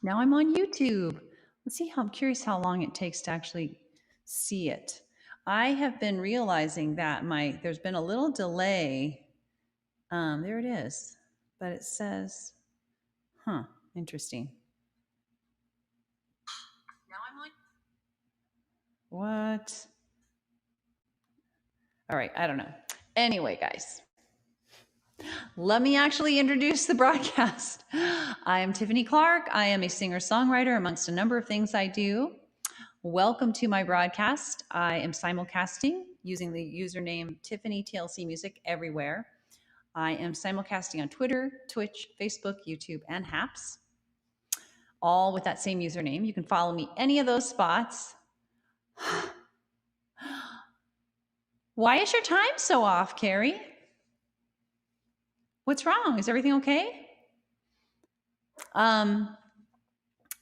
Now I'm on YouTube. Let's see how I'm curious how long it takes to actually see it. I have been realizing that there's been a little delay. There it is, but it says, interesting. Now I'm on. What? All right, I don't know. Anyway, guys, let me actually introduce the broadcast. I am Tiffany Clark. I am a singer-songwriter amongst a number of things I do. Welcome to my broadcast. I am simulcasting using the username Tiffany TLC Music everywhere. I am simulcasting on Twitter, Twitch, Facebook, YouTube, and Haps, all with that same username. You can follow me any of those spots. Why is your time so off, Carrie? What's wrong? Is everything okay?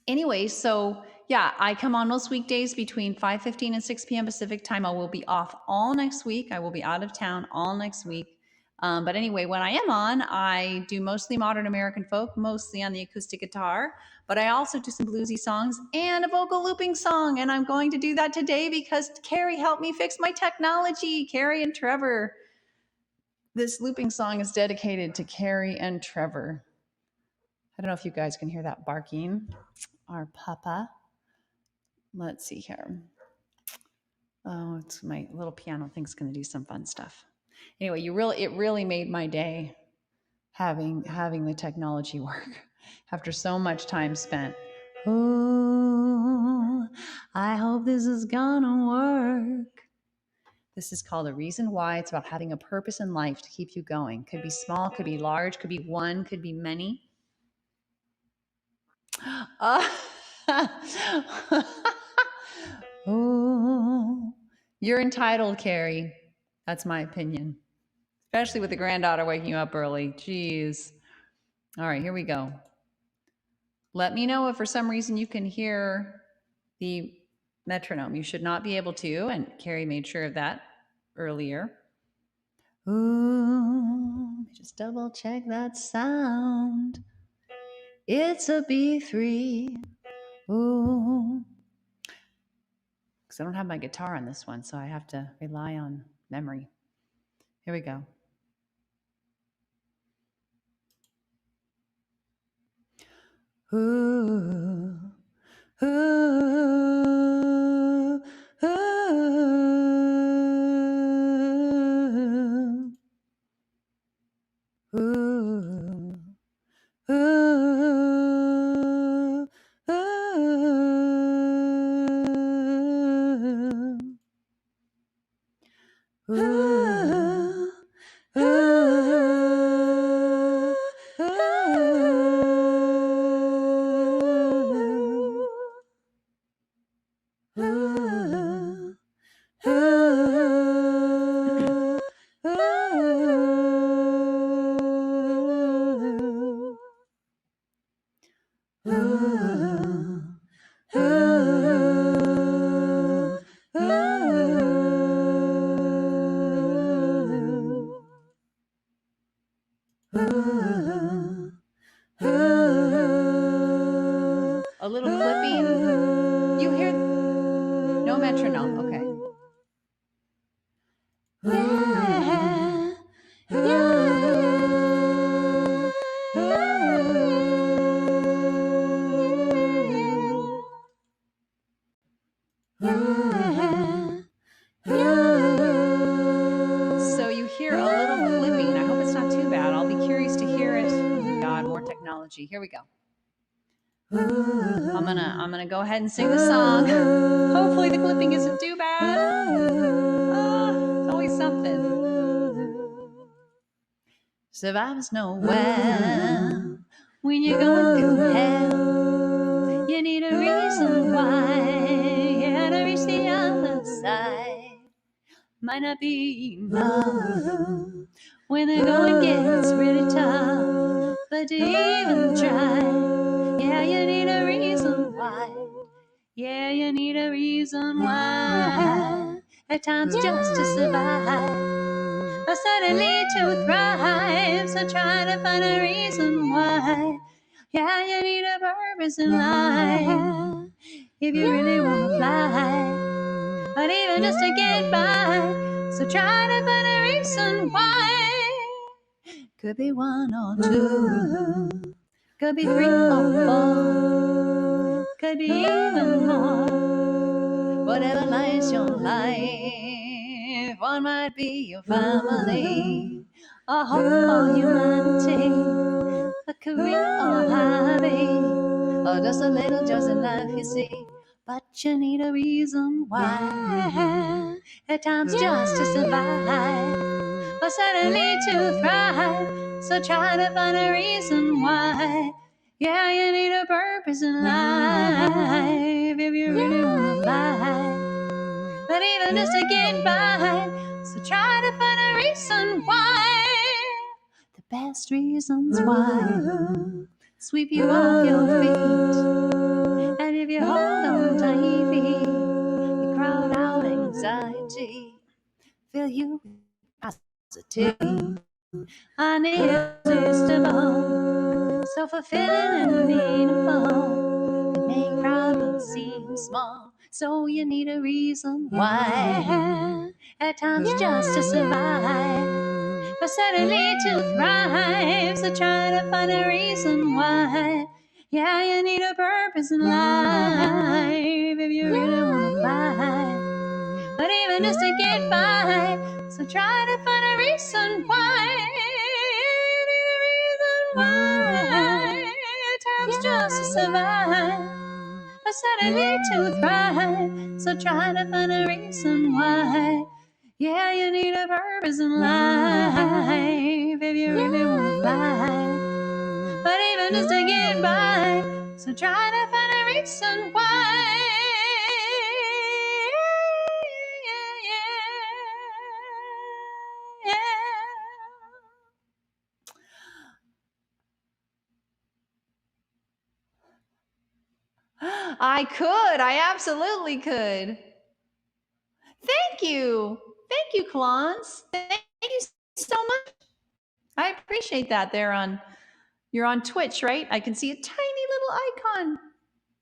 Anyway, so yeah, I come on most weekdays between 5:15 and 6 p.m. Pacific time. I will be off all next week. I will be out of town all next week. But anyway, when I am on, I do mostly modern American folk, mostly on the acoustic guitar, but I also do some bluesy songs and a vocal looping song. And I'm going to do that today because Carrie helped me fix my technology. Carrie and Trevor. This looping song is dedicated to Carrie and Trevor. I don't know if you guys can hear that barking. Our papa. Let's see here. Oh, it's my little piano thing's going to do some fun stuff. Anyway, it really made my day having the technology work after so much time spent. Oh, I hope this is gonna work. This is called A Reason Why. It's about having a purpose in life to keep you going. Could be small, could be large, could be one, could be many. Oh, you're entitled, Carrie. That's my opinion. Especially with the granddaughter waking you up early. Jeez. All right, here we go. Let me know if for some reason you can hear the metronome. You should not be able to, and Carrie made sure of that earlier. Ooh, just double check that sound. It's a B3. Ooh. Because I don't have my guitar on this one, so I have to rely on memory. Here we go. Ooh, ooh, ooh, ooh, ooh, ooh, ooh. A little clipping. You hear? No metronome. Okay. Yeah, So you hear a little clipping. I hope it's not too bad. I'll be curious to hear it. God, more technology. Here we go. I'm gonna go ahead and sing the song. Hopefully the clipping isn't too bad. It's always something. Survivors know well when you're going through hell. You need a reason why. Yeah, to reach the other side. Might not be enough when the going gets really tough, but to even try, yeah, you need a reason why. Yeah, you need a reason why. At times just to survive, but suddenly to thrive. So try to find a reason why. Yeah, you need a purpose in life if you really want to fly. But even just to get by, so try to find a reason why. Could be one or two, could be three or four, could be even more. Whatever lies your life, one might be your family, a hope for humanity, a career or a hobby, or just a little joy in life, you see. But you need a reason why. At times just to survive, or suddenly to thrive. So try to find a reason why. Yeah, you need a purpose in life if you really want to fly. But even just to get by, so try to find a reason why. The best reasons why sweep you off your feet. And if you hold on tightly, you crowd out anxiety, fill you with positivity, unirresistible, so fulfilling and meaningful. It make problems seem small, so you need a reason why. At times just to survive, but suddenly to thrive. So try to find a reason why. Yeah, you need a purpose in life if you really want to fly. But even just to get by, so try to find a reason why. You need a reason why. At times just to survive, but suddenly to thrive. So try to find a reason why. Yeah, you need a purpose in life if you really want to fly. But even just to get by, so try to find a reason why. I could. I absolutely could. Thank you. Thank you, Clance. Thank you so much. I appreciate that. You're on Twitch, right? I can see a tiny little icon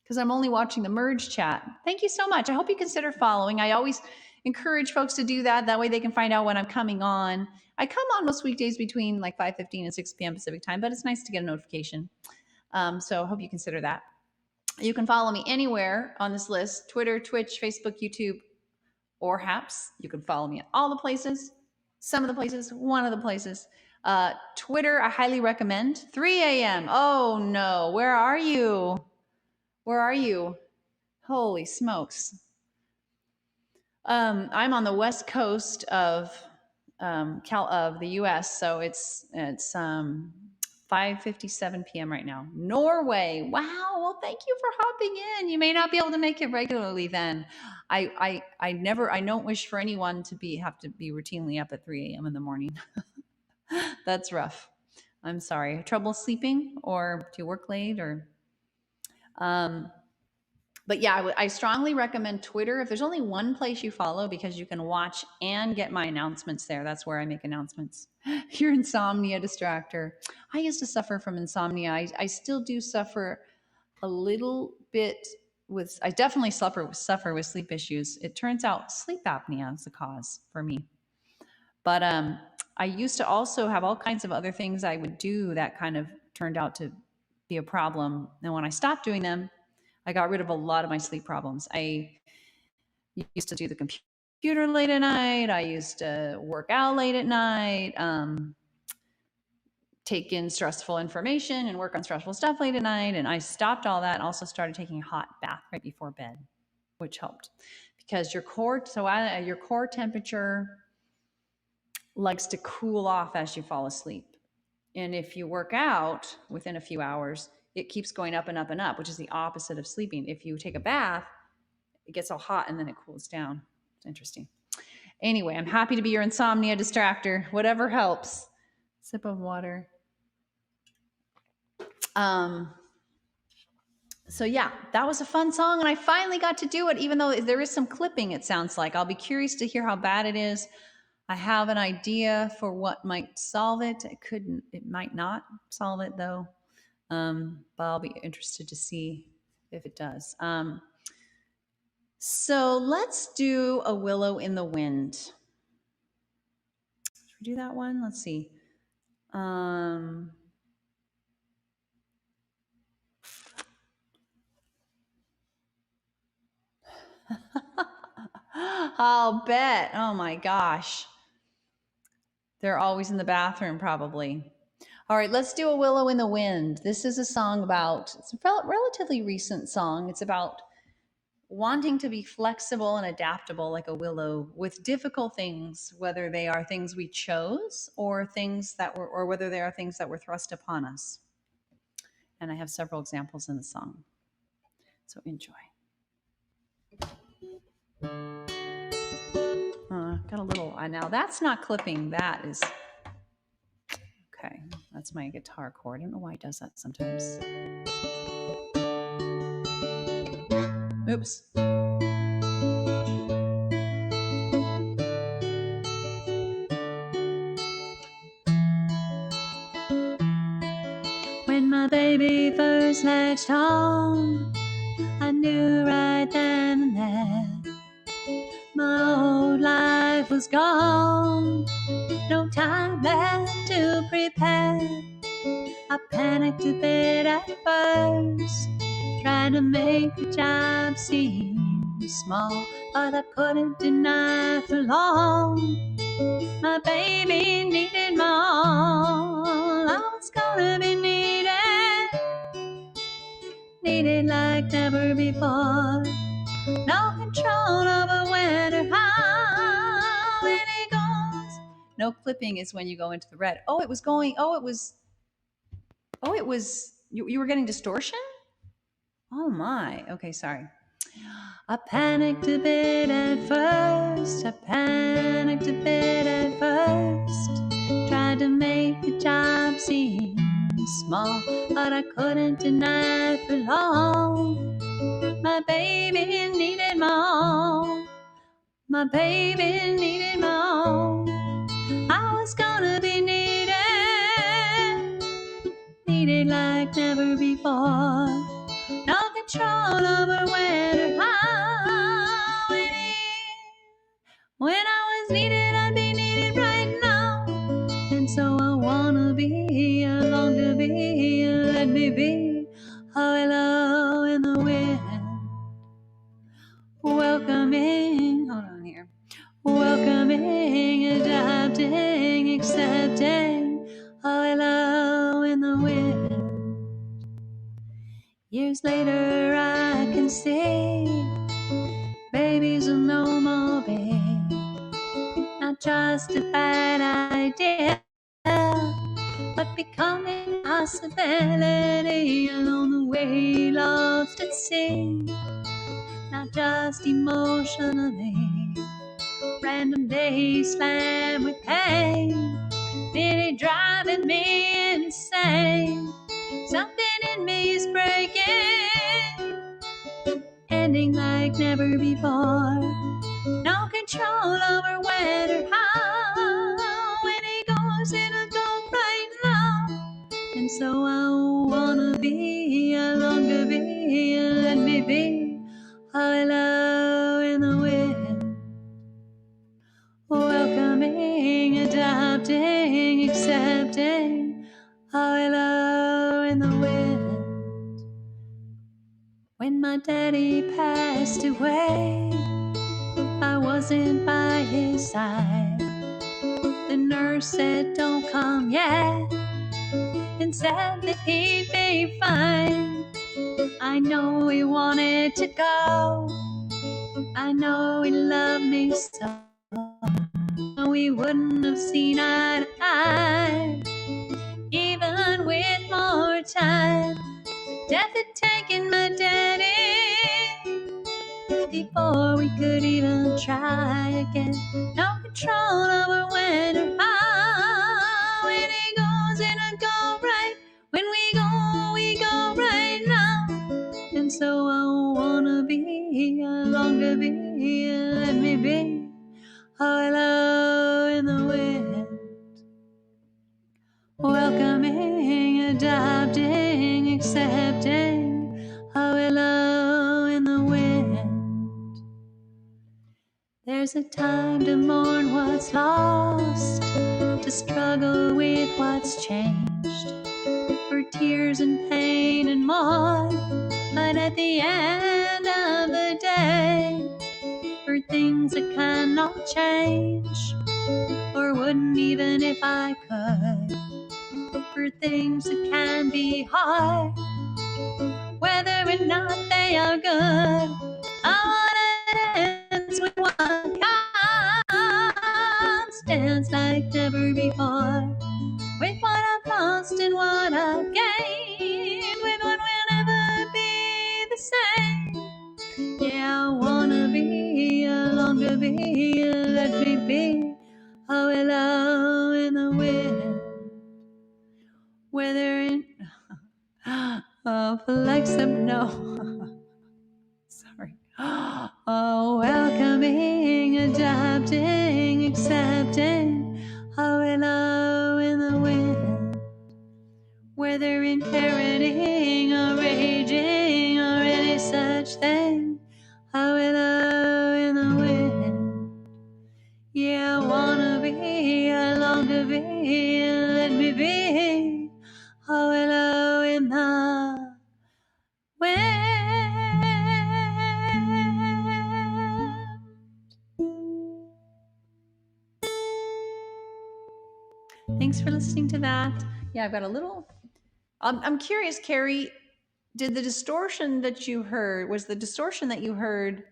because I'm only watching the merge chat. Thank you so much. I hope you consider following. I always encourage folks to do that. That way they can find out when I'm coming on. I come on most weekdays between like 5:15 and 6 p.m. Pacific time, but it's nice to get a notification. So I hope you consider that. You can follow me anywhere on this list: Twitter, Twitch, Facebook, YouTube, or Haps. You can follow me at all the places, some of the places, one of the places. Twitter, I highly recommend. 3 a.m. Oh no, where are you? Where are you? Holy smokes. I'm on the west coast of the U.S., so it's 5:57 p.m. right now. Norway. Wow. Well, thank you for hopping in. You may not be able to make it regularly then. I don't wish for anyone to have to be routinely up at 3 a.m. in the morning. That's rough. I'm sorry. Trouble sleeping, or do you work late, or but yeah, I strongly recommend Twitter. If there's only one place you follow, because you can watch and get my announcements there. That's where I make announcements. Your insomnia distractor. I used to suffer from insomnia. I still do suffer a little bit with, I definitely suffer with sleep issues. It turns out sleep apnea is the cause for me. But I used to also have all kinds of other things I would do that kind of turned out to be a problem. And when I stopped doing them, I got rid of a lot of my sleep problems. I used to do the computer late at night. I used to work out late at night, take in stressful information and work on stressful stuff late at night. And I stopped all that and also started taking a hot bath right before bed, which helped because your core temperature likes to cool off as you fall asleep. And if you work out within a few hours, it keeps going up and up and up, which is the opposite of sleeping. If you take a bath, it gets all hot and then it cools down. It's interesting. Anyway, I'm happy to be your insomnia distractor. Whatever helps. Sip of water. So yeah, that was a fun song, and I finally got to do it, even though there is some clipping, it sounds like. I'll be curious to hear how bad it is. I have an idea for what might solve it. It might not solve it though. But I'll be interested to see if it does. So let's do a willow in the wind. Should we do that one? Let's see. I'll bet. Oh my gosh. They're always in the bathroom, probably. All right, let's do a willow in the wind. This is a song about, it's a relatively recent song. It's about wanting to be flexible and adaptable like a willow with difficult things, whether they are things we chose or things that were, or whether they are things that were thrust upon us. And I have several examples in the song. So enjoy. Got a little, now that's not clipping, that is, okay, that's my guitar chord. I don't know why it does that sometimes. Oops. When my baby first latched on, I knew right then and there my old life was gone. No time left to prepare. I panicked a bit at first, trying to make the job seem small, but I couldn't deny for long. My baby needed my all. I was gonna be needed like never before. No control over when or how it goes. No clipping is when you go into the red. Oh, it was going, you were getting distortion? Oh my, okay, sorry. I panicked a bit at first. Tried to make the job seem small, but I couldn't deny it for long. My baby needed my all. My baby needed my all. I was gonna be needed like never before. No control over when or how. When I was needed, I'd be needed right now. And so I wanna be, I long to be, let me be. Oh, hello in the wind. Welcoming, hold on here. Welcoming, adapting, accepting. Oh, hello in the wind. Years later, I can see babies are no more big. Not just a bad idea, but becoming a possibility along the way lost at sea. Not just emotionally, random days slammed with pain, nearly driving me insane. Something in me is breaking, ending like never before. No control over when or how. When it goes, it'll go right now. And so I wanna be, I long to be, let me be. Oh, hello in the wind. Welcoming, adapting, accepting. Oh, hello in the wind. When my daddy passed away, I wasn't by his side. The nurse said, don't come yet, and said that he'd be fine. I know he wanted to go. I know he loved me so. We wouldn't have seen eye to eye, even with more time. Death had taken my daddy before we could even try again. No control over when or how. When it goes, it'll go right. When we go right now. And so I wanna be, I long to be, let me be. Oh, hello in the wind. Welcoming, adapting, There's a time to mourn what's lost, to struggle with what's changed, for tears and pain and more. But at the end of the day, for things that cannot change, or wouldn't even if I could, for things that can be hard, whether or not they are good. I want it ends with one stands like never before, with what I've lost and what I've gained, with what will never be the same. Yeah, I wanna be, I long to be, let me be. Oh, hello in the wind, whether in Alexa, no. Sorry. Oh, welcoming, adapting, accepting. Oh, hello in the wind, whether in parenting or raging or any such thing. Oh, hello in the wind. Yeah, I wanna be, I long to be, let me be. Oh, hello in the wind. Thanks for listening to that. Yeah, I've got a little. I'm curious, Carrie. Did the distortion that you heard, was the distortion that you heard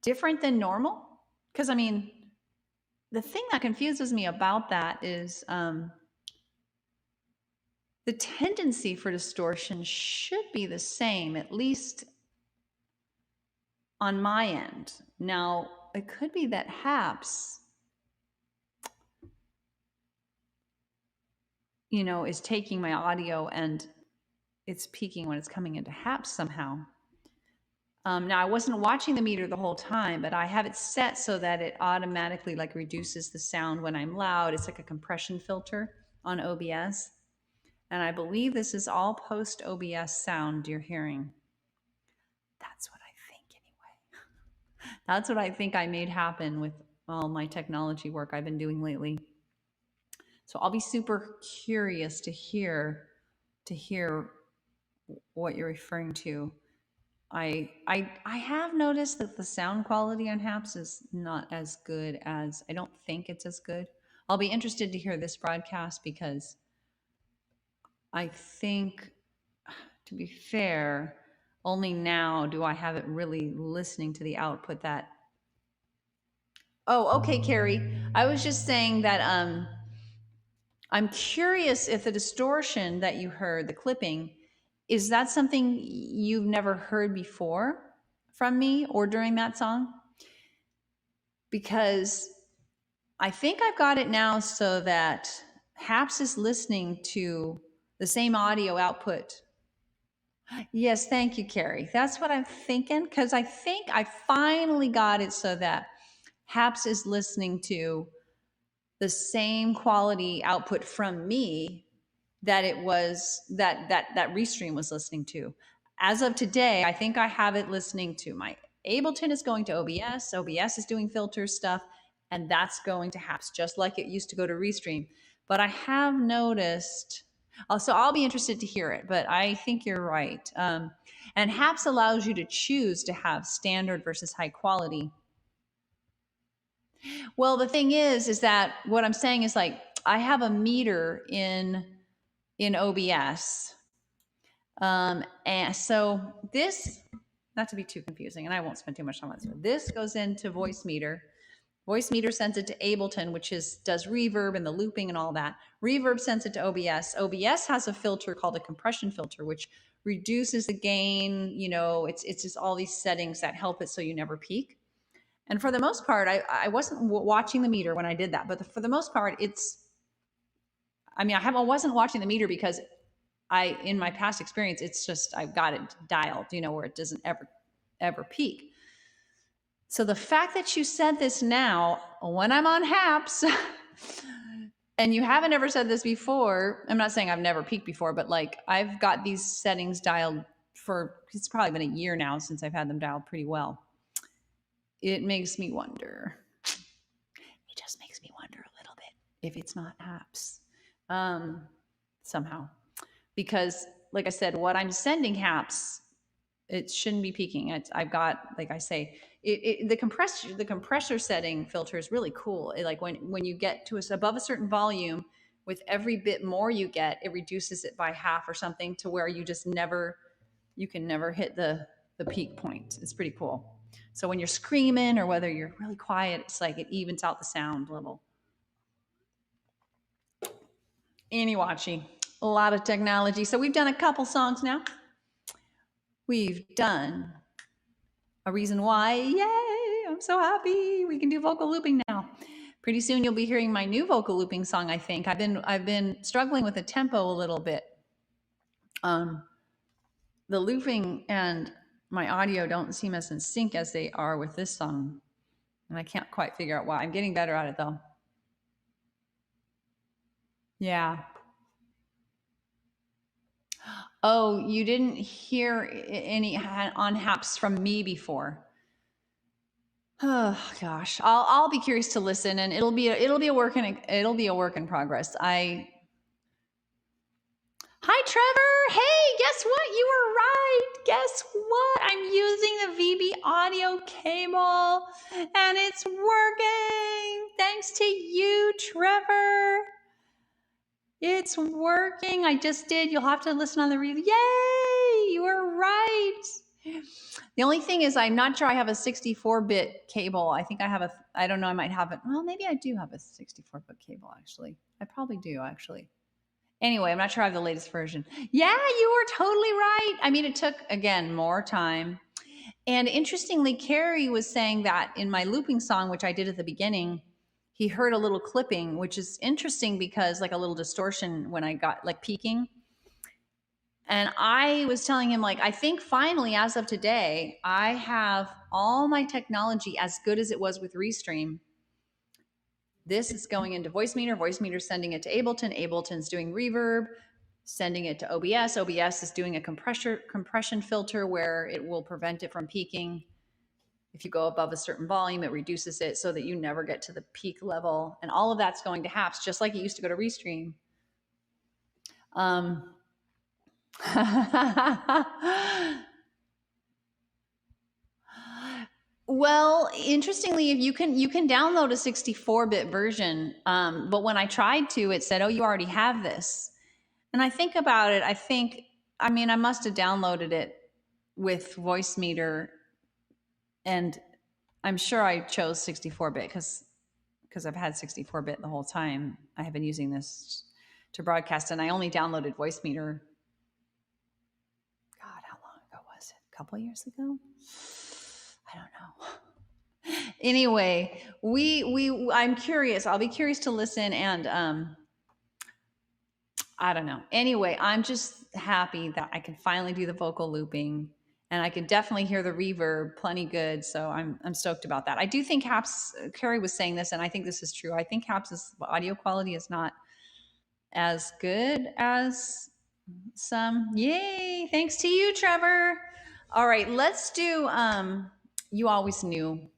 different than normal? Because I mean, the thing that confuses me about that is the tendency for distortion should be the same, at least on my end. Now, it could be that HAPS, you know, is taking my audio and it's peaking when it's coming into HAPS somehow. Now, I wasn't watching the meter the whole time, but I have it set so that it automatically like reduces the sound when I'm loud. It's like a compression filter on OBS. And I believe this is all post OBS sound you're hearing. That's what I think anyway. That's what I think I made happen with all my technology work I've been doing lately. So I'll be super curious to hear what you're referring to. I have noticed that the sound quality on HAPS is not as good as, I don't think it's as good. I'll be interested to hear this broadcast because I think, to be fair, only now do I have it really listening to the output that. Oh, okay, Carrie. I was just saying that I'm curious if the distortion that you heard, the clipping, is that something you've never heard before from me or during that song? Because I think I've got it now so that HAPS is listening to the same audio output. Yes, thank you, Carrie. That's what I'm thinking, because I think I finally got it so that HAPS is listening to the same quality output from me that it was that Restream was listening to. As of today, I think I have it listening to my Ableton is going to OBS. OBS is doing filter stuff, and that's going to HAPS, just like it used to go to Restream. But I have noticed, so I'll be interested to hear it, but I think you're right. And HAPS allows you to choose to have standard versus high quality. Well, the thing is that what I'm saying is like, I have a meter in OBS. And so this, not to be too confusing, and I won't spend too much time on this, but this goes into Voice Meter. Voice Meter sends it to Ableton, which does reverb and the looping and all that. Reverb sends it to OBS. OBS has a filter called a compression filter, which reduces the gain. You know, it's just all these settings that help it so you never peak. And for the most part, I wasn't watching the meter when I did that, but for the most part, I wasn't watching the meter because in my past experience, it's just, I've got it dialed, you know, where it doesn't ever peak. So the fact that you said this now, when I'm on HAPS, and you haven't ever said this before, I'm not saying I've never peaked before, but like I've got these settings dialed it's probably been a year now since I've had them dialed pretty well. It makes me wonder. It just makes me wonder a little bit if it's not apps somehow. Because, like I said, what I'm sending HAPS, it shouldn't be peaking. I've got, like I say, the compressor setting filter is really cool. Like when you get to above a certain volume, with every bit more you get, it reduces it by half or something to where you can never hit the peak point. It's pretty cool. So when you're screaming or whether you're really quiet, it's like it evens out the sound level. Anyway, a lot of technology. So we've done a couple songs now. We've done A Reason Why. Yay! I'm so happy. We can do vocal looping now. Pretty soon you'll be hearing my new vocal looping song, I think. I've been struggling with the tempo a little bit. The looping and my audio don't seem as in sync as they are with this song. And I can't quite figure out why. I'm getting better at it though. Yeah. Oh, you didn't hear any on HAPS from me before. Oh gosh, I'll be curious to listen, and it'll be a work in progress. Hi Trevor. Hey, guess what? You were right. Guess what? I'm using the VB audio cable, and it's working. Thanks to you, Trevor. It's working. I just did. You'll have to listen on the replay. Yay! You were right. The only thing is, I'm not sure I have a 64-bit cable. I think I have I don't know, I might have it. Well, maybe I do have a 64-bit cable, actually. I probably do, actually. Anyway, I'm not sure I have the latest version. Yeah, you were totally right. I mean, it took, again, more time. And interestingly, Carrie was saying that in my looping song, which I did at the beginning, he heard a little clipping, which is interesting because like a little distortion when I got like peaking. And I was telling him, like, I think finally, as of today, I have all my technology as good as it was with Restream. This is going into VoiceMeter sending it to Ableton. Ableton's doing reverb, sending it to OBS. OBS is doing a compression filter where it will prevent it from peaking. If you go above a certain volume, it reduces it so that you never get to the peak level. And all of that's going to HAPS, just like it used to go to Restream. Well, interestingly, if you can download a 64-bit version, but when I tried to, it said, "Oh, you already have this." And I think about it, I mean, I must have downloaded it with VoiceMeter, and I'm sure I chose 64-bit because I've had 64-bit the whole time. I have been using this to broadcast, and I only downloaded VoiceMeter. God, how long ago was it? A couple of years ago? I don't know. Anyway, I'm curious. I'll be curious to listen, and I don't know. Anyway, I'm just happy that I can finally do the vocal looping, and I can definitely hear the reverb plenty good. So I'm stoked about that. I do think HAPS, Carrie was saying this, and I think this is true. I think HAPS's audio quality is not as good as some. Yay! Thanks to you, Trevor. All right, let's do. You always knew.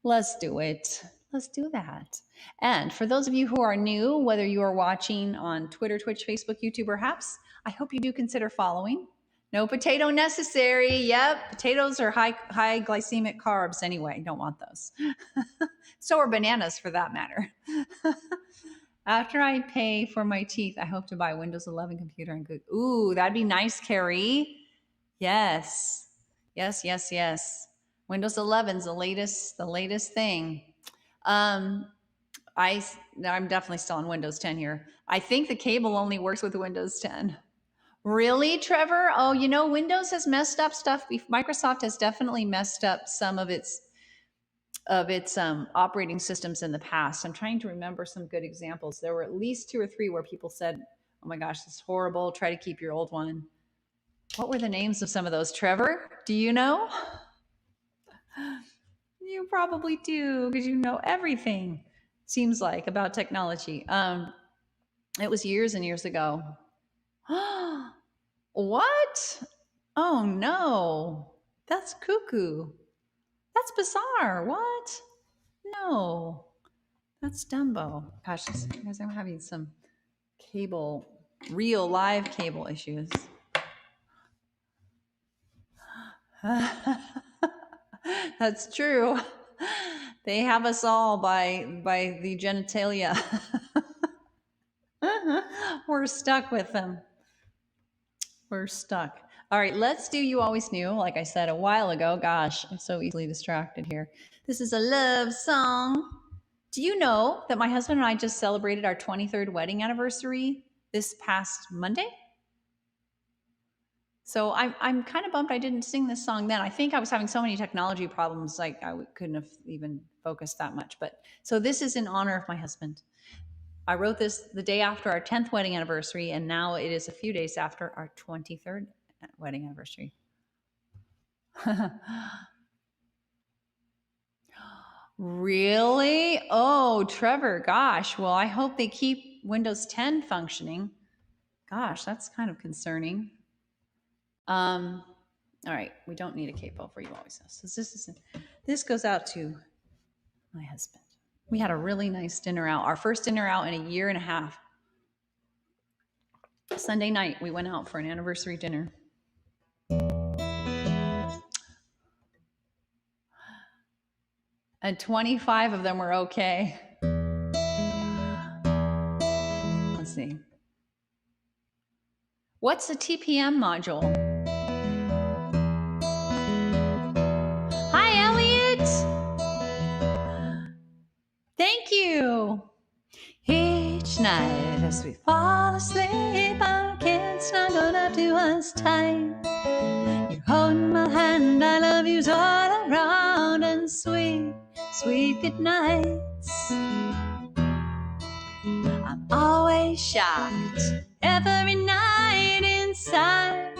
Let's do it. Let's do that. And for those of you who are new, whether you are watching on Twitter, Twitch, Facebook, YouTube, or HAPS, I hope you do consider following. No potato necessary. Yep, potatoes are high glycemic carbs anyway. Don't want those. So are bananas, for that matter. After I pay for my teeth, I hope to buy a Windows 11 computer and good. Ooh, that'd be nice, Carrie. Yes. Yes, yes, yes. Windows 11's the latest thing. I'm definitely still on Windows 10 here. I think the cable only works with Windows 10. Really, Trevor? Oh, you know, Windows has messed up stuff. Microsoft has definitely messed up some of its operating systems in the past. I'm trying to remember some good examples. There were at least 2 or 3 where people said, "Oh my gosh, this is horrible. Try to keep your old one." What were the names of some of those, Trevor? Do you know? You probably do, because you know everything, seems like, about technology. It was years and years ago. What? Oh no, that's cuckoo. That's bizarre. What? No, that's Dumbo. Gosh, guys, I'm having some real live cable issues. That's true. They have us all by the genitalia. We're stuck with them. We're stuck. All right, let's do You Always Knew. Like I said a while ago, gosh, I'm so easily distracted here. This is a love song. Do you know that my husband and I just celebrated our 23rd wedding anniversary this past Monday? So I'm kind of bummed I didn't sing this song then. I think I was having so many technology problems, like couldn't have even focused that much. But so this is in honor of my husband. I wrote this the day after our 10th wedding anniversary, and now it is a few days after our 23rd wedding anniversary. Really? Oh, Trevor, gosh. Well, I hope they keep Windows 10 functioning. Gosh, that's kind of concerning. All right, we don't need a capo for You Always Know. So this goes out to my husband. We had a really nice dinner out, our first dinner out in a year and a half. Sunday night, we went out for an anniversary dinner. And 25 of them were okay. Let's see. What's a TPM module? Hi, Elliot. Thank you. Each night as we fall asleep, our kids snuggled up to us tight. You're holding my hand, I love you's all around, and sweet, sweet good nights. I'm always shocked every night inside.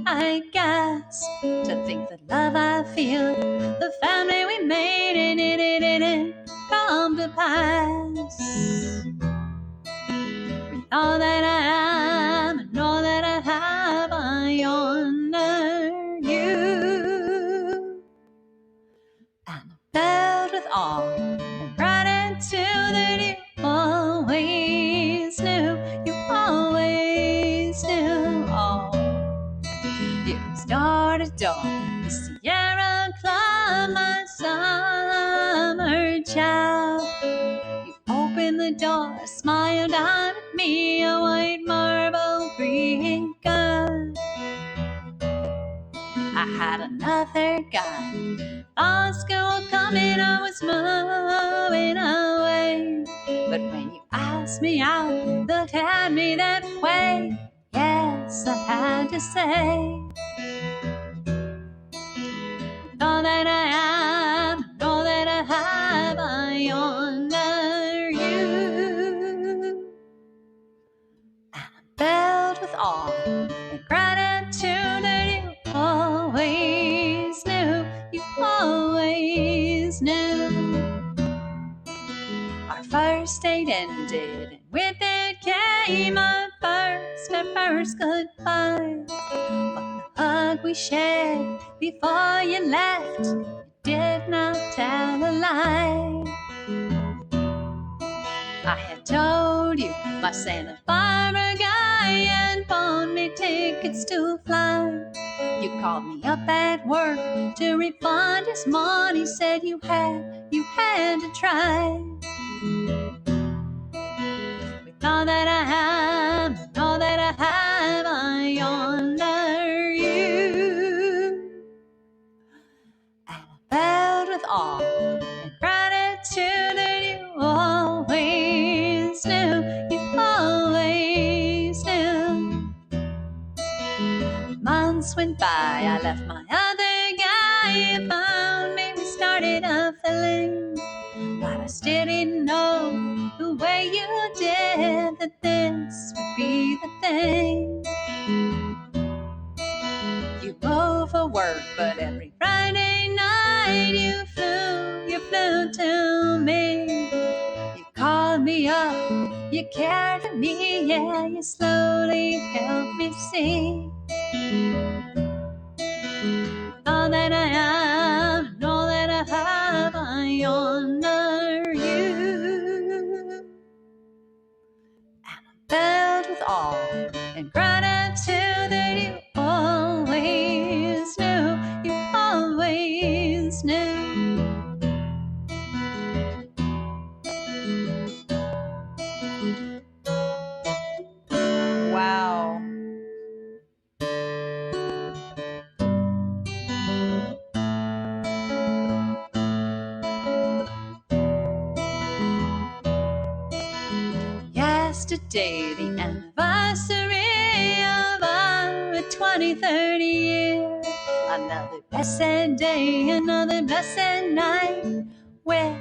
I gasp to think the love I feel, the family we made, and it didn't come to pass. With all that I am and all that I have, I honor you. And I'm filled with awe and gratitude that you always knew, you always knew all. You started dawn, the Sierra Club, my summer child. You opened the door, smiled down at me, a white marble green girl. I had another guy, all school coming, I was moving away. But when you asked me out, looked at me that way, yes, I had to say. All that I am, all that I have, I honor you. And I'm filled with awe and gratitude that you always knew, you always knew. Our first date ended, and with it came our first goodbye. But the hug we shared before you left, you did not tell a lie. I had told you my Santa Barbara guy had bought me tickets to fly. You called me up at work to refund his money, said you had to try. With all that I am, all that I have, I honor you. And I'm filled with awe and gratitude that you always knew, you always knew. Months went by, I left my other guy, you found me, we started a feeling. But I still didn't know the way you did that this would be the thing. You moved for work, but every Friday night you flew to me. You called me up, you cared for me, yeah, you slowly helped me see. that I am and all that I have, I honor you. And I'm filled with awe and gratitude that you always knew, you always knew. Wow. Yesterday, the anniversary of our 20-30 year. Another blessed day, another blessed night with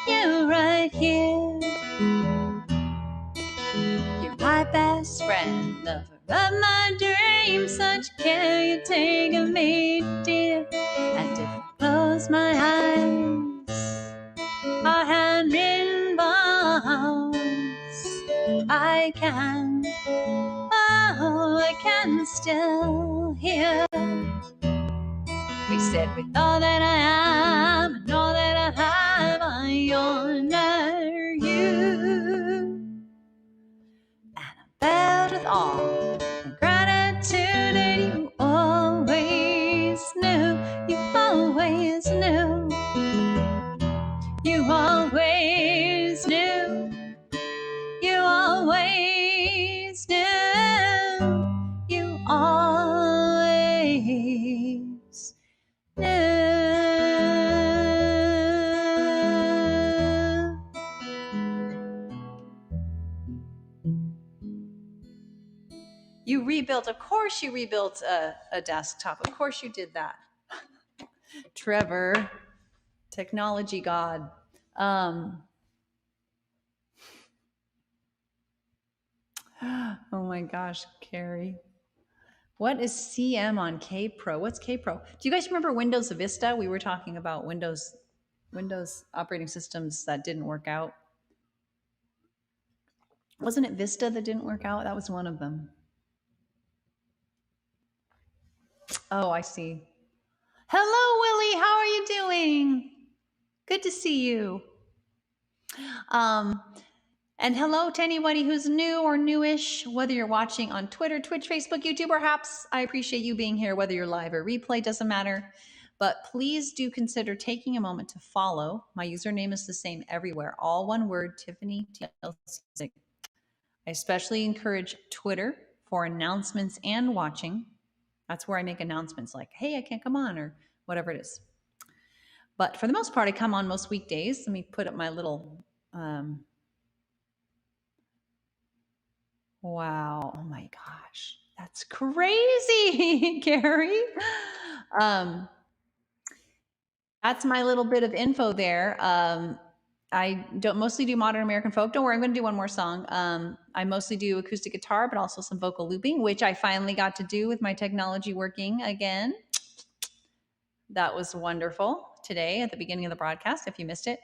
you right here. You're my best friend, lover of my dreams. Such care you take of me, dear. And if I close my eyes, our handwritten vows, I can still hear. We said, with all that I am and all that I have, I honor you. And I'm filled with awe and gratitude that you always knew, you always knew, you always knew, you always knew, you always knew. You rebuilt, of course you rebuilt a desktop. Of course you did that. Trevor, technology god. Oh my gosh, Carrie. What is CM on K Pro? What's K Pro? Do you guys remember Windows Vista? We were talking about Windows operating systems that didn't work out. Wasn't it Vista that didn't work out? That was one of them. Oh, I see. Hello, Willie. How are you doing? Good to see you. And hello to anybody who's new or newish, whether you're watching on Twitter, Twitch, Facebook, YouTube, or perhaps I appreciate you being here, whether you're live or replay, doesn't matter. But please do consider taking a moment to follow. My username is the same everywhere. All one word, Tiffany TLC. I especially encourage Twitter for announcements and watching. That's where I make announcements like, hey, I can't come on, or whatever it is. But for the most part, I come on most weekdays. Let me put up my little, wow, oh my gosh, that's crazy, Gary. That's my little bit of info there. I don't mostly do modern American folk. Don't worry, I'm going to do one more song. I mostly do acoustic guitar, but also some vocal looping, which I finally got to do with my technology working again. That was wonderful today at the beginning of the broadcast, if you missed it.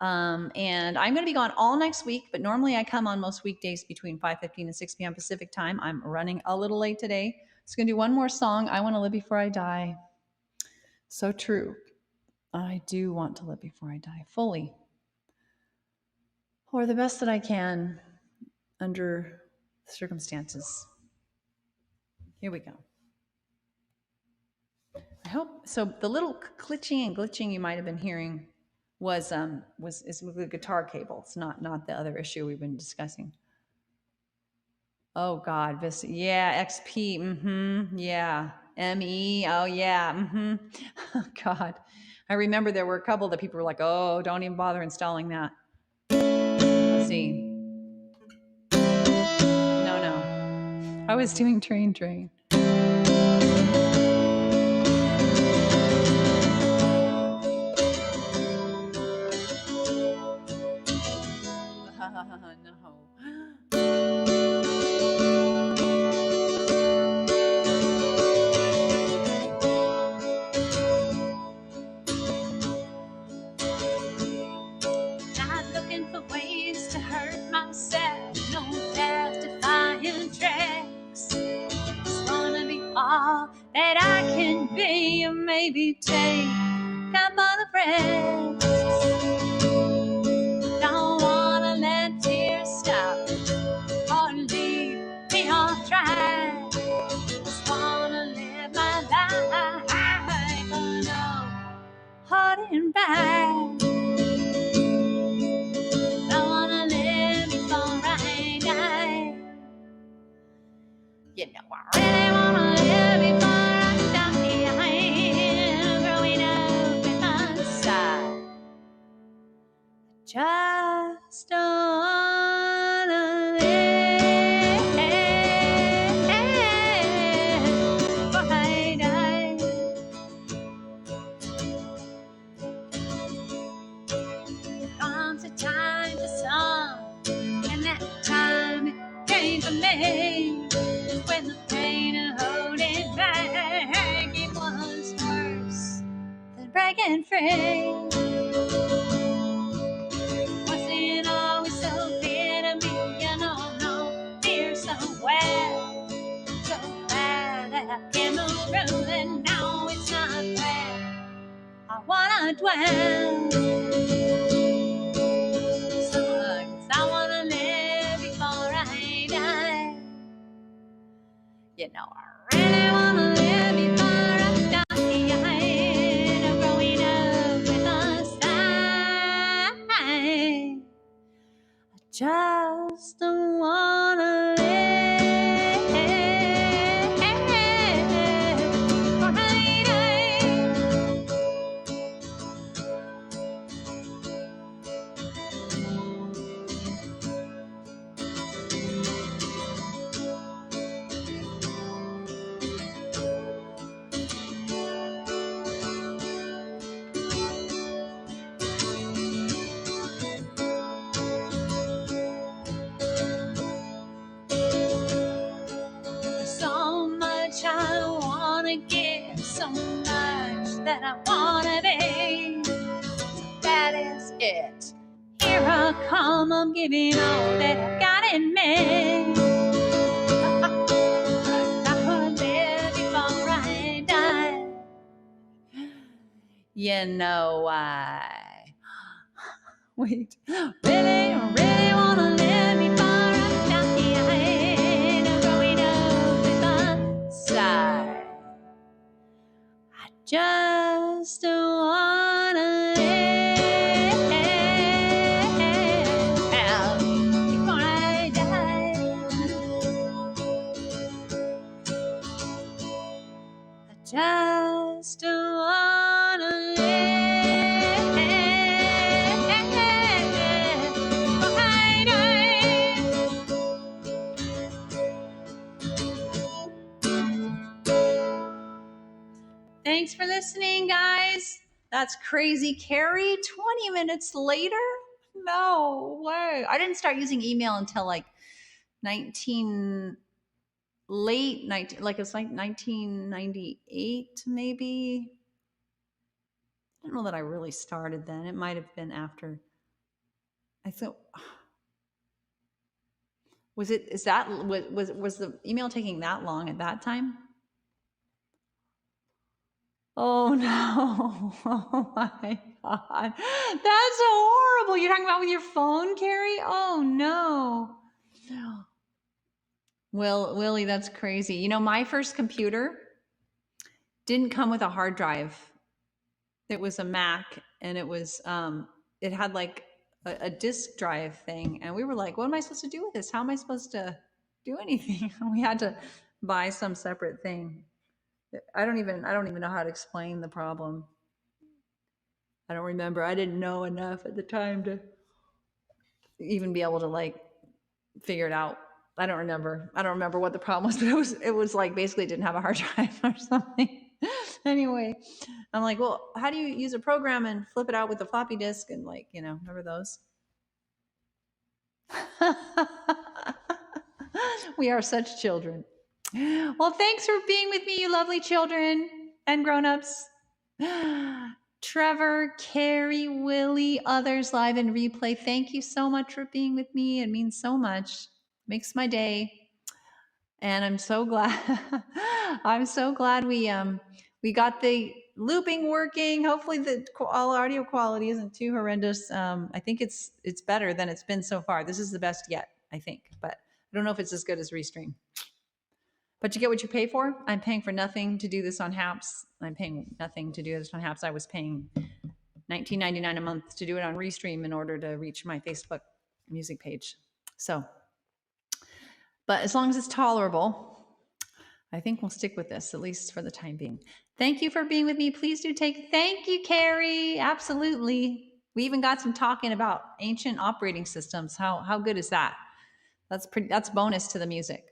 And I'm going to be gone all next week, but normally I come on most weekdays between 5:15 and 6 p.m. Pacific time. I'm running a little late today. So I'm going to do one more song. I want to live before I die. So true. I do want to live before I die fully, or the best that I can under the circumstances. Here we go. I hope so. The little glitching and glitching you might have been hearing is the guitar cable. It's not the other issue we've been discussing. Oh God, this, yeah, XP, yeah, ME, oh yeah, oh God. I remember there were a couple that people were like, oh, don't even bother installing that. Let's see. No. I was doing train. That I can be, or maybe take a couple of breaths. Don't wanna let tears stop or leave me off track. Just wanna live my life, oh no, holding back. Don't wanna live before I die. You know I really wanna live before I die. Growing up with my side. Just don't wanna live before I die. Comes a time for some, and that time it came for me. When the pain of holding back, it was worse than breaking free. Wasn't always so clear to me, you know, no fear so well, so bad that I can't move through, and now it's not where I wanna dwell. So I wanna live before I die. You know, I really wanna live before I die. I'm growing up with a sigh. I just don't wanna live before I die. So much I wanna give, so much that I wanna be. That is it. Here I come, I'm giving all that I got in me. I wanna live before I die. You know why? Wait, really wanna live before I die. I'm growing up with a sigh. I just don't wanna live before I die. I just don't wanna live before I die. Thanks for listening, guys. That's Crazy Carrie. 20 minutes later? No way. I didn't start using email until like 19 like it's like 1998 maybe. I don't know that I really started then. It might have been after. I thought, was the email taking that long at that time? Oh no. Oh my God. That's horrible. You're talking about with your phone, Carrie? Oh no. Well, Willie, that's crazy. You know, my first computer didn't come with a hard drive. It was a Mac, and it had like a disk drive thing, and we were like, what am I supposed to do with this? How am I supposed to do anything? We had to buy some separate thing. I don't even know how to explain the problem. I don't remember. I didn't know enough at the time to even be able to like figure it out. I don't remember what the problem was, but it was like basically it didn't have a hard drive or something. Anyway, I'm like, well, how do you use a program and flip it out with a floppy disk and like, you know, remember those? We are such children. Well, thanks for being with me, you lovely children and grown-ups. Trevor, Carrie, Willie, others live and replay. Thank you so much for being with me. It means so much. Makes my day. And I'm so glad I'm so glad We got the looping working. Hopefully the all audio quality isn't too horrendous. I think it's better than it's been so far. This is the best yet, I think, but I don't know if it's as good as Restream. But you get what you pay for. I'm paying for nothing to do this on Haps. I'm paying nothing to do this on Haps. I was paying $19.99 a month to do it on Restream in order to reach my Facebook music page. So, but as long as it's tolerable, I think we'll stick with this, at least for the time being. Thank you for being with me. Please do thank you, Carrie. Absolutely. We even got some talking about ancient operating systems. How good is that? That's bonus to the music.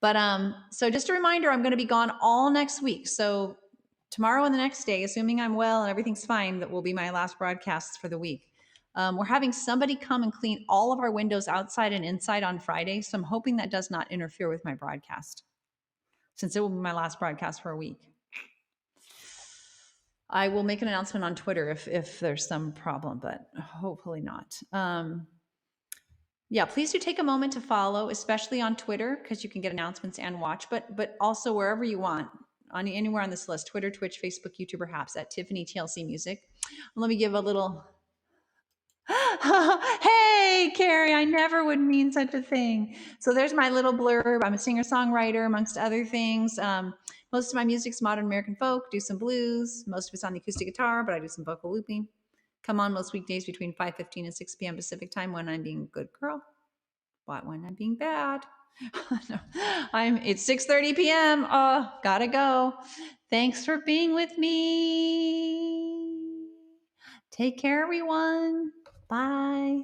But so just a reminder, I'm going to be gone all next week. So tomorrow and the next day, assuming I'm well and everything's fine, that will be my last broadcasts for the week. We're having somebody come and clean all of our windows outside and inside on Friday. So I'm hoping that does not interfere with my broadcast, since it will be my last broadcast for a week. I will make an announcement on Twitter if there's some problem, but hopefully not. Yeah, please do take a moment to follow, especially on Twitter, because you can get announcements and watch, but also wherever you want, anywhere on this list, Twitter, Twitch, Facebook, YouTube, or Haps, at Tiffany TLC Music. Let me give a little, hey, Carrie, I never would mean such a thing. So there's my little blurb. I'm a singer-songwriter, amongst other things. Most of my music's modern American folk, do some blues. Most of it's on the acoustic guitar, but I do some vocal looping. Come on most weekdays between 5:15 and 6 p.m. Pacific time when I'm being a good girl. But when I'm being bad, no, it's 6:30 p.m. Oh, gotta go. Thanks for being with me. Take care, everyone. Bye.